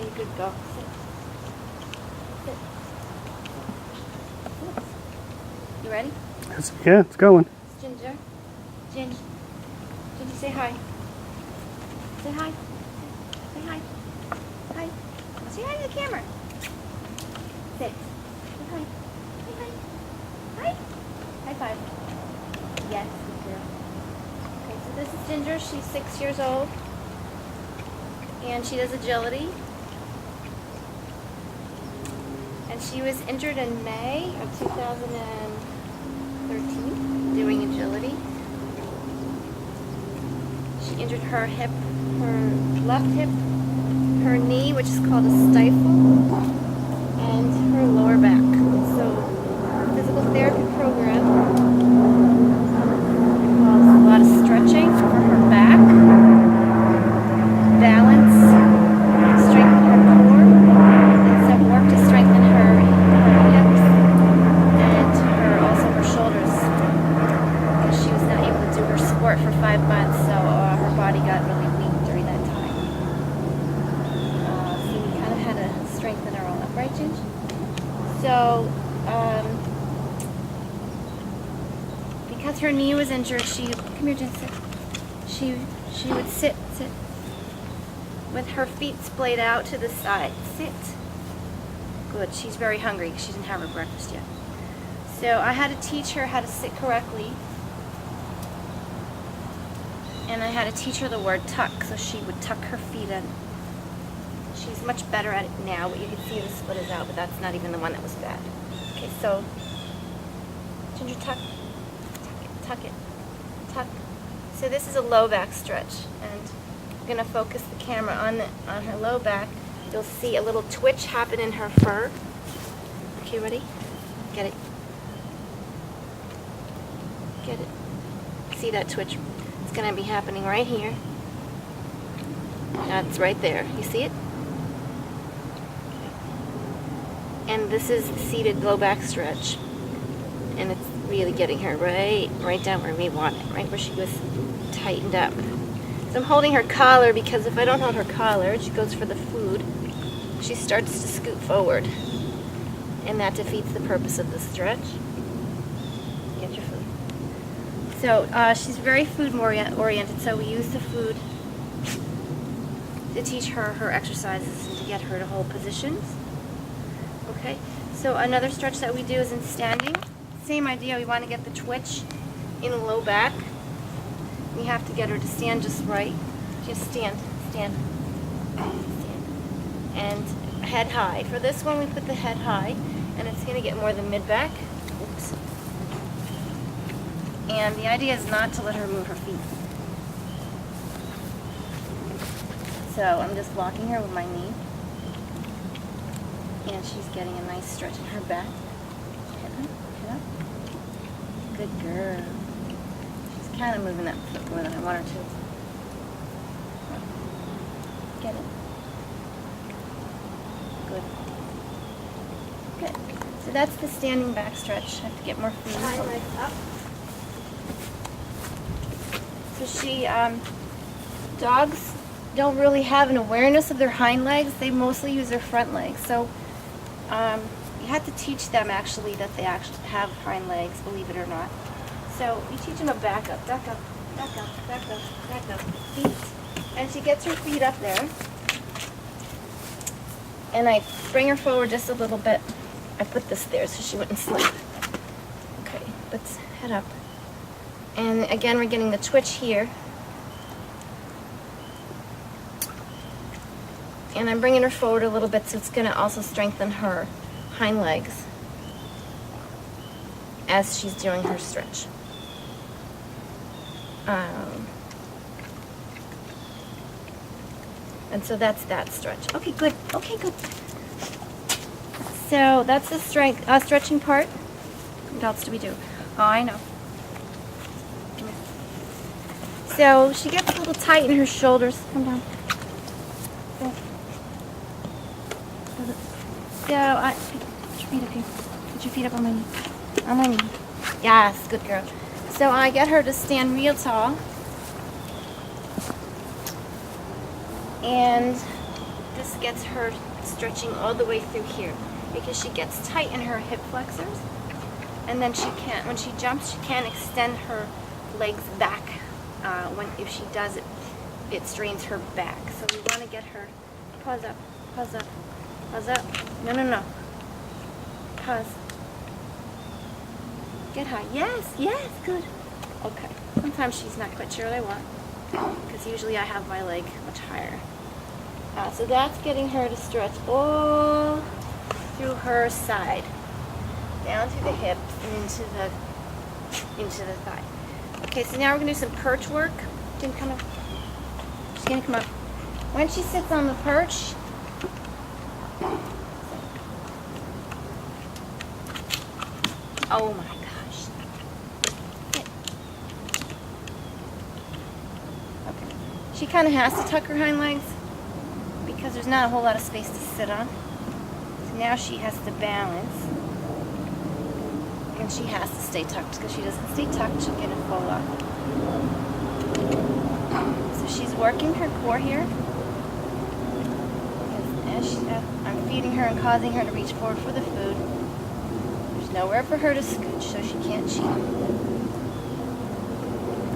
Okay, good girl. Sit. Sit. Sit. You ready? Yeah, it's going. Ginger. Ginger. Ginger, say hi. Say hi. Say hi. Hi. Say hi to the camera. Sit. Say hi. Say hi. Hi. High five. Yes, good girl. Okay, so this is Ginger. She's 6 years old. And she does agility. And she was injured in May of 2013 doing agility. She injured her hip, her left hip, her knee, which is called a stifle, and her lower back. So, physical therapy program involves a lot of stretching for her back, balance, strengthen her core, and some work to strengthen her hips and her shoulders, because she was not able to do her sport for 5 months, so her body got really weak during that time. So we kind of had to strengthen her all up, right, Ginge? So, because her knee was injured, come here, Ginge, sit. She would sit with her feet splayed out to the side. Sit. Good. She's very hungry because she didn't have her breakfast yet. So I had to teach her how to sit correctly. And I had to teach her the word tuck, so she would tuck her feet in. She's much better at it now, but you can see the split is out, but that's not even the one that was bad. Okay, so Ginger, tuck. Tuck it. Tuck. So this is a low back stretch, and I'm going to focus the camera on her low back. You'll see a little twitch happen in her fur. Okay, ready? Get it. Get it. See that twitch? It's going to be happening right here. That's right there. You see it? And this is the seated low back stretch. And it's really getting her right down where we want it, right where she was tightened up. So I'm holding her collar, because if I don't hold her collar, she goes for the food, she starts to scoot forward. And that defeats the purpose of the stretch. Get your food. So she's very food oriented, so we use the food to teach her her exercises and to get her to hold positions. Okay, so another stretch that we do is in standing. Same idea, we want to get the twitch in the low back. We have to get her to stand just right. Just stand. And head high. For this one, we put the head high, and it's going to get more the mid-back. Oops. And the idea is not to let her move her feet. So I'm just locking her with my knee. And she's getting a nice stretch in her back. Hit up. Good girl. She's kind of moving that foot more than I want her to. Get it. Good. Good. So that's the standing back stretch. I have to get more food. High legs up. So dogs don't really have an awareness of their hind legs. They mostly use their front legs. So you have to teach them actually that they actually have hind legs, believe it or not. So you teach them a back up, feet. And she gets her feet up there. And I bring her forward just a little bit. I put this there so she wouldn't slip. Okay, let's head up. And again, we're getting the twitch here. And I'm bringing her forward a little bit, so it's going to also strengthen her hind legs as she's doing her stretch. And so that's that stretch. Okay, good. Okay, good. So that's the stretching part. What else do we do? Oh, I know. So she gets a little tight in her shoulders. Come down. So put your feet up here. Put your feet up on my knee. On my knee. Yes, good girl. So I get her to stand real tall. And this gets her stretching all the way through here, because she gets tight in her hip flexors, and then she can't, when she jumps, she can't extend her legs back. If she does it, it strains her back. So we want to get her, pause up, pause up, pause up. No, no, no. Pause. Get high. Yes, yes, good. Okay. Sometimes she's not quite sure what I want, because usually I have my leg much higher. So that's getting her to stretch all through her side, down through the hips and into the thigh. Okay, so now we're gonna do some perch work. She's gonna come up. When she sits on the perch, oh my gosh. Okay. She kind of has to tuck her hind legs because there's not a whole lot of space to sit on. So now she has to balance. And she has to stay tucked, because she doesn't stay tucked, she'll get a fall off. So she's working her core here. As I'm feeding her and causing her to reach forward for the food. There's nowhere for her to scooch, so she can't cheat.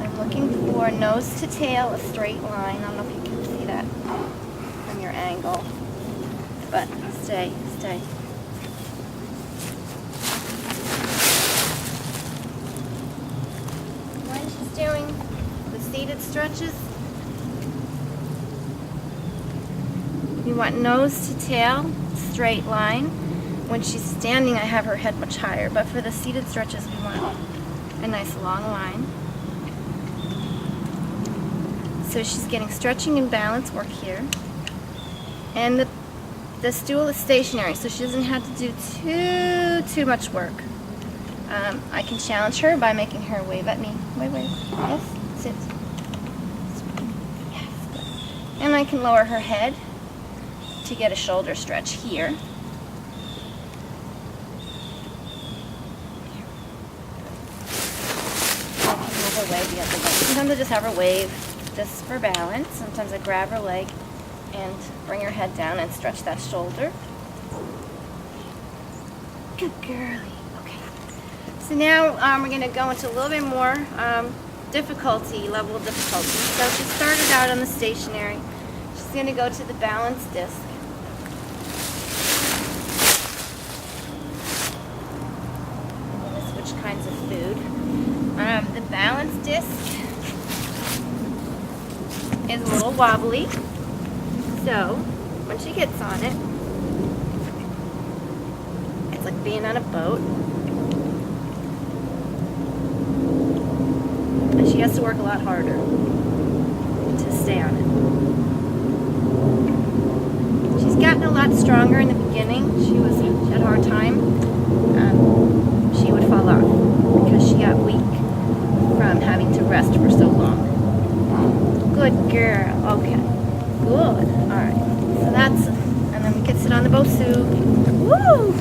I'm looking for nose to tail, a straight line. I don't know if you can see that from your angle. But stay, stay. When she's doing the seated stretches, we want nose to tail, straight line. When she's standing, I have her head much higher, but for the seated stretches, we want a nice long line. So she's getting stretching and balance work here. And the stool is stationary, so she doesn't have to do too much work. I can challenge her by making her wave at me. Wave, wave. Yes, sit. Yes, good. And I can lower her head to get a shoulder stretch here. I can move her wave the other way. Sometimes I just have her wave just for balance. Sometimes I grab her leg and bring her head down and stretch that shoulder. Good girlie. Okay. So now we're going to go into a little bit more level of difficulty. So she started out on the stationary. She's going to go to the balance disc. Switch kinds of food. The balance disc is a little wobbly. So, when she gets on it, it's like being on a boat. And she has to work a lot harder to stay on it. She's gotten a lot stronger in the beginning. She had a hard time. She would fall off because she got weak from having to rest for so long. Good girl. Okay. Good. Alright. So that's, and then we can sit on the Bosu. Woo!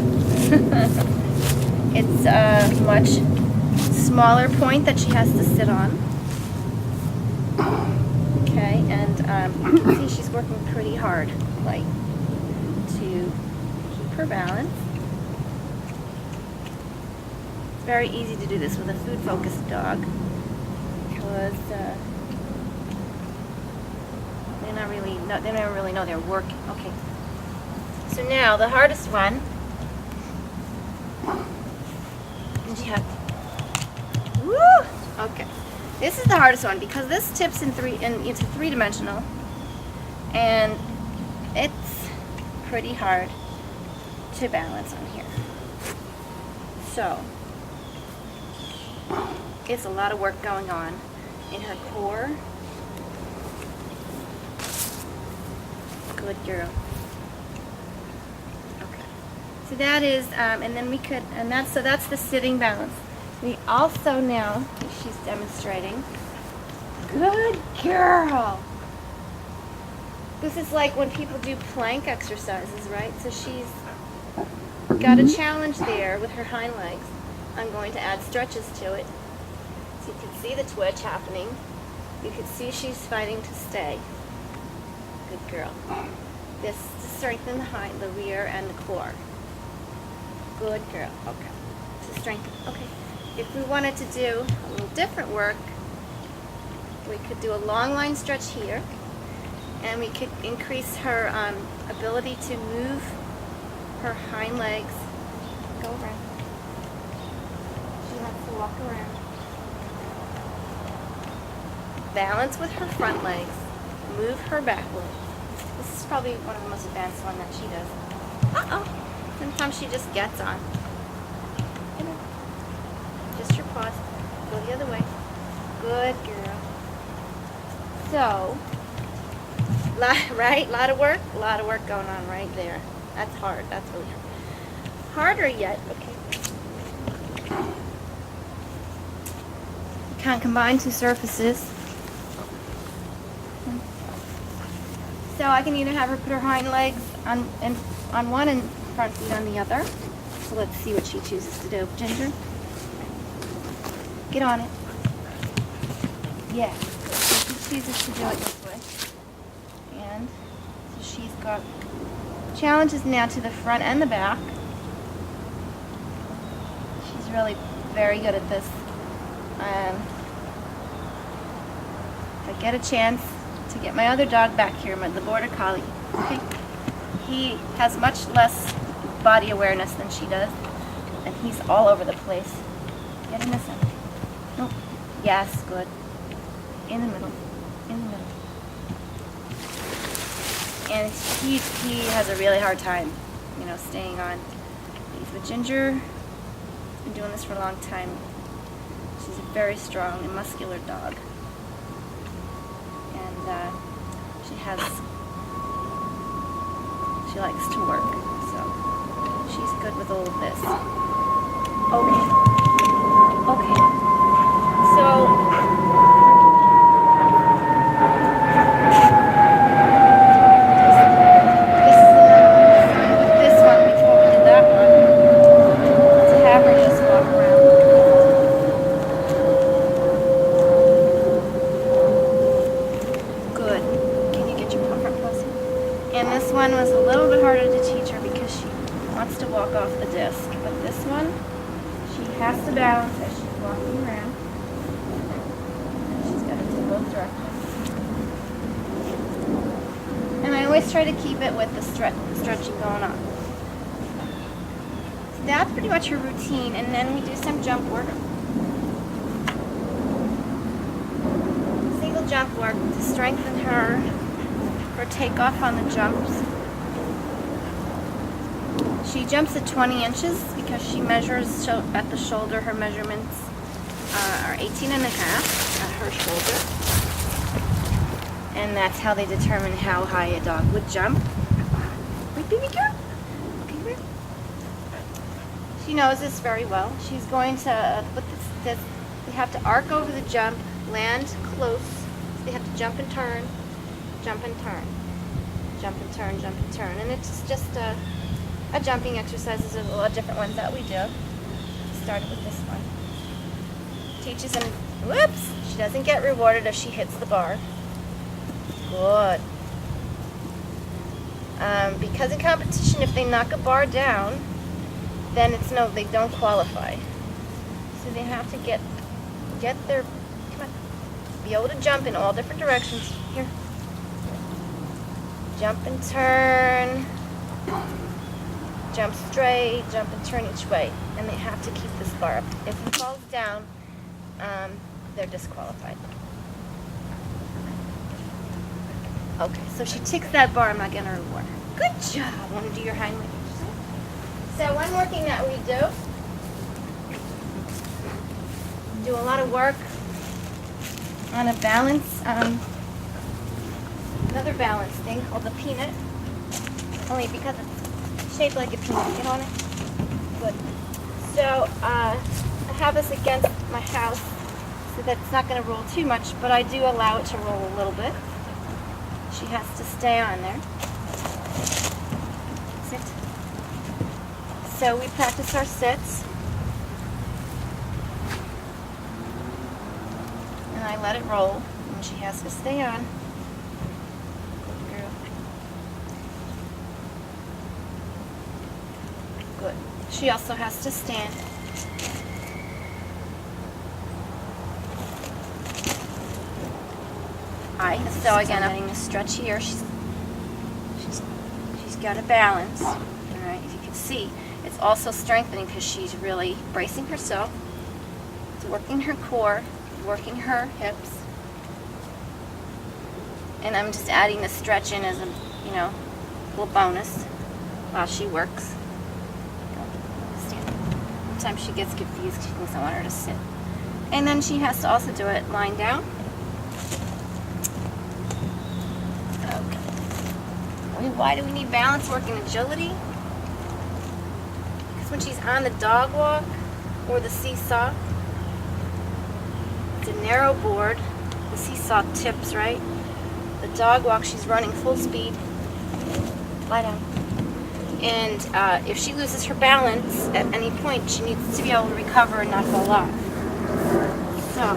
It's a much smaller point that she has to sit on. Okay, and you can see she's working pretty hard, like, to keep her balance. It's very easy to do this with a food-focused dog, because they don't really know they're working. Okay. So now the hardest one. And you have. Woo! Okay. This is the hardest one because this tips into three-dimensional, and it's pretty hard to balance on here. So it's a lot of work going on in her core. Good girl. Okay. So that is, and then we could, so that's the sitting balance. We also now, she's demonstrating. Good girl. This is like when people do plank exercises, right? So she's got a challenge there with her hind legs. I'm going to add stretches to it. So you can see the twitch happening. You can see she's fighting to stay. Good girl. this to strengthen the rear and the core. Good girl. Okay. To strengthen. Okay. If we wanted to do a little different work, we could do a long line stretch here, and we could increase her ability to move her hind legs. Go around. She wants to walk around. Balance with her front legs. Move her back legs. This is probably one of the most advanced one that she does. Uh-oh. Sometimes she just gets on. You know. Just your paws. Go the other way. Good girl. So, right? A lot of work going on right there. That's hard. That's really hard. Harder yet. Okay. You can't combine two surfaces. So I can either have her put her hind legs on one and front feet on the other. So let's see what she chooses to do. Ginger, get on it. Yeah. So she chooses to do it this way. And so she's got challenges now to the front and the back. She's really very good at this. If I get a chance to get my other dog back here, the border collie. Okay. He has much less body awareness than she does, and he's all over the place. Get in the center. Nope. Yes, good. In the middle. In the middle. And he has a really hard time, you know, staying on these. But Ginger has been doing this for a long time. She's a very strong and muscular dog. She likes to work, so she's good with all of this. Okay. Okay. So this one before we did that one. To have her just walk around. Good. And this one was a little bit harder to teach her because she wants to walk off the disc. But this one, she has to balance as she's walking around. And she's got to do both directions. And I always try to keep it with the stretching going on. So that's pretty much her routine. And then we do some jump work. Single jump work to strengthen her takeoff on the jumps. She jumps at 20 inches because she measures at the shoulder. Her measurements are 18 and a half at her shoulder. And that's how they determine how high a dog would jump. Right, baby girl? Okay, right. She knows this very well. She's going to put this, they have to arc over the jump, land close. So they have to jump and turn. Jump and turn, jump and turn, jump and turn. And it's just a jumping exercise. There's a lot of different ones that we do. Started with this one. Teaches him, whoops, she doesn't get rewarded if she hits the bar. Good. Because in competition, if they knock a bar down, then they don't qualify. So they have to get their, come on, be able to jump in all different directions. Here. Jump and turn, jump straight, jump and turn each way. And they have to keep this bar up. If it falls down, they're disqualified. Okay, so she ticks that bar. I'm not going to reward her. Good job. Want to do your hind leg exercise? So one more thing that we do a lot of work on a balance. Another balance thing called the peanut, only because it's shaped like a peanut. Get on it? Good. So I have this against my house so that it's not going to roll too much, but I do allow it to roll a little bit. She has to stay on there. Sit. So we practice our sits. And I let it roll, and she has to stay on. She also has to stand. Alright, so again, I'm getting a stretch here. She's got a balance. Alright, as you can see, it's also strengthening because she's really bracing herself. It's working her core, working her hips. And I'm just adding the stretch in as a, little bonus while she works. Sometimes she gets confused. She thinks I want her to sit. And then she has to also do it lying down. Okay. Why do we need balance work and agility? Because when she's on the dog walk or the seesaw, it's a narrow board. The seesaw tips, right? The dog walk, she's running full speed. Lie down. And if she loses her balance at any point, she needs to be able to recover and not fall off. So,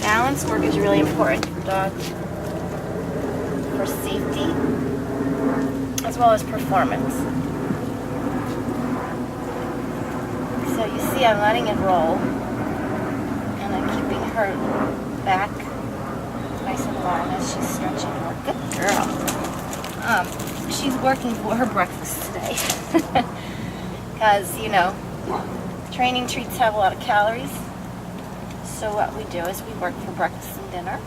balance work is really important for dogs, for safety, as well as performance. So you see I'm letting it roll, and I'm keeping her back nice and long as she's stretching her. Good girl. She's working for her breakfast today. Because, training treats have a lot of calories. So what we do is we work for breakfast and dinner.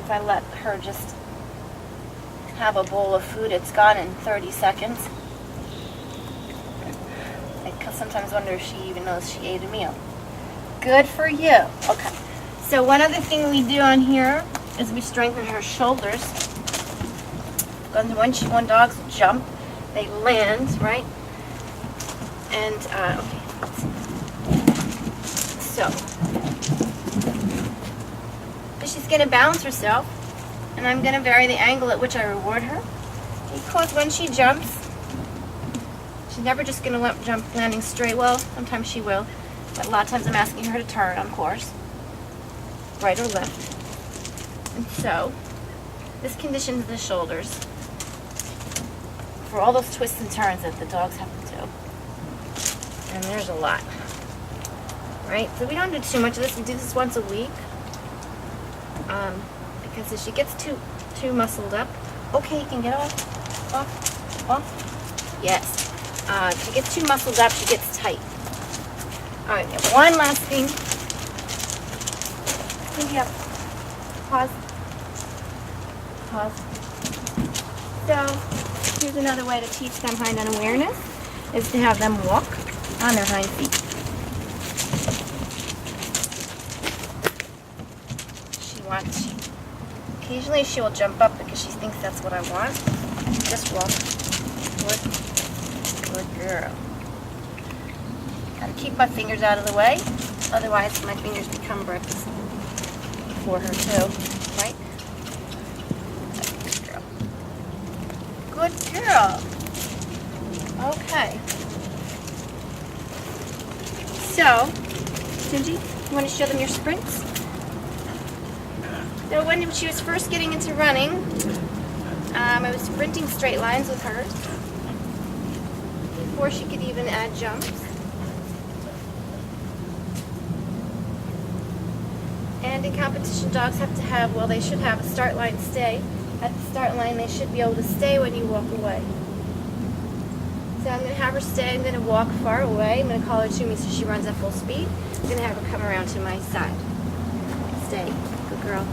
If I let her just have a bowl of food, it's gone in 30 seconds. I sometimes wonder if she even knows she ate a meal. Good for you. Okay. So one other thing we do on here is we strengthen her shoulders. When dogs jump, they land, right? And, okay. So, she's going to balance herself, and I'm going to vary the angle at which I reward her. Because when she jumps, she's never just going to jump landing straight. Well, sometimes she will, but a lot of times I'm asking her to turn on course. Right or left. And so, this conditions the shoulders for all those twists and turns that the dogs have to do. And there's a lot. Right? So we don't do too much of this. We do this once a week. Because if she gets too muscled up, okay, you can get off. Yes. If she gets too muscled up, she gets tight. Alright, one last thing. Yep. Pause. So, here's another way to teach them hind-end awareness, is to have them walk on their hind feet. Occasionally she will jump up because she thinks that's what I want. Just walk. Good girl. Gotta keep my fingers out of the way, otherwise my fingers become bricks. For her too, right? Good girl. Okay. So, Cindy, you want to show them your sprints? So when she was first getting into running, I was sprinting straight lines with her before she could even add jumps. And in competition, dogs have to have, they should have a start line stay. At the start line, they should be able to stay when you walk away. So I'm going to have her stay. I'm going to walk far away. I'm going to call her to me so she runs at full speed. I'm going to have her come around to my side. Stay. Good girl.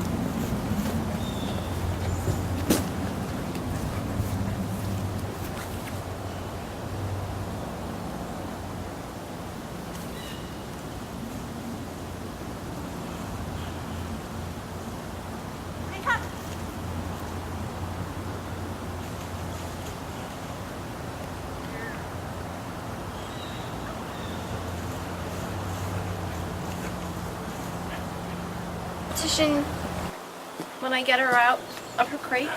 When I get her out of her crate,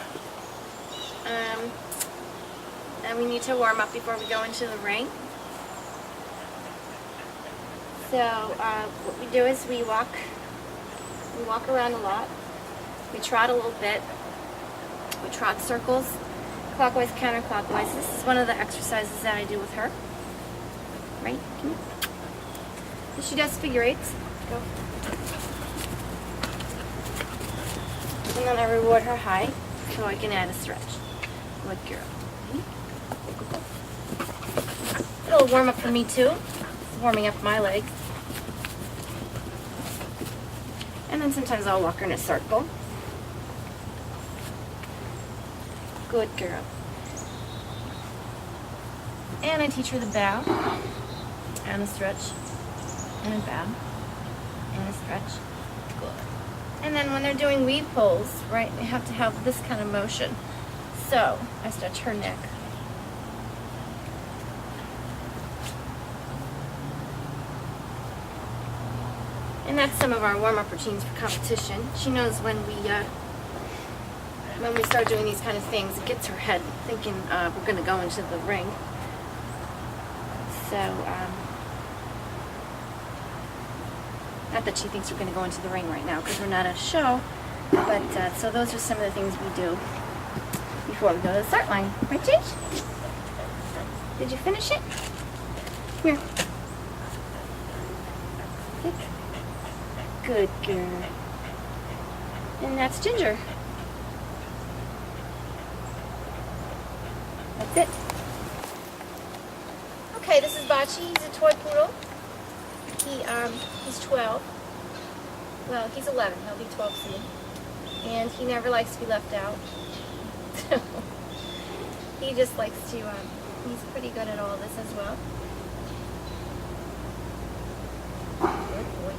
and we need to warm up before we go into the ring. So what we do is we walk around a lot, we trot a little bit, We trot circles, clockwise, counterclockwise. This is one of the exercises that I do with her. Right? She does figure eights. Go. And then I reward her high, so I can add a stretch. Good girl. A little warm up for me too. It's warming up my legs. And then sometimes I'll walk her in a circle. Good girl. And I teach her the bow, and a stretch, and a bow, and a stretch. Good. And then when they're doing weave pulls, right, they have to have this kind of motion. So I stretch her neck. And that's some of our warm-up routines for competition. She knows when we start doing these kind of things, it gets her head thinking we're going to go into the ring. So, not that she thinks we're going to go into the ring right now because we're not at a show, but so those are some of the things we do before we go to the start line. Right, Gigi? Did you finish it? Here. Good girl. And that's Ginger. That's it. Okay, this is Baci. He's a toy poodle. He's 12. Well, he's 11. He'll be 12 soon. And he never likes to be left out. He just likes to, he's pretty good at all this as well. Good boy.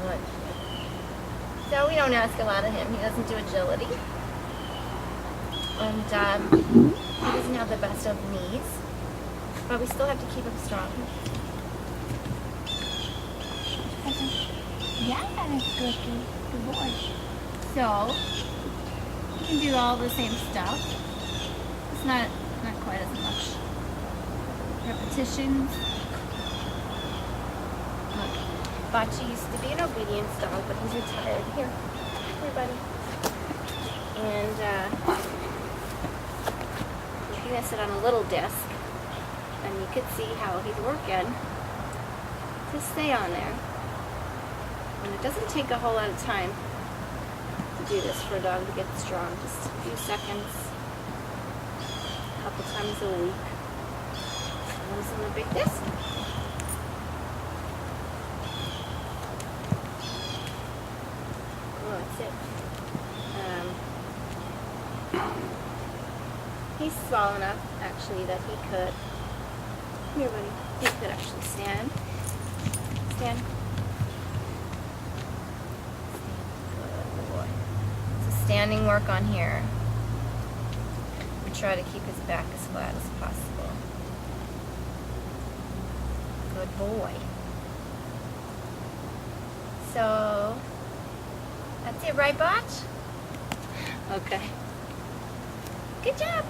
Good. So we don't ask a lot of him. He doesn't do agility. And he doesn't have the best of knees. But we still have to keep him strong. Yeah, that's good. Good boy. So, you can do all the same stuff. It's not quite as much repetitions. Baci used to be an obedience dog, but he's retired. Here, buddy. And he's gonna sit on a little desk, and you could see how he's working to stay on there. And it doesn't take a whole lot of time to do this for a dog to get strong. Just a few seconds, a couple times a week. Once on the big disc. Oh, that's it. He's small enough, actually, that he could. Here, buddy. He could actually stand. Stand. Good boy. It's a standing work on here. We try to keep his back as flat as possible. Good boy. So, that's it, right, Botch? Okay. Good job.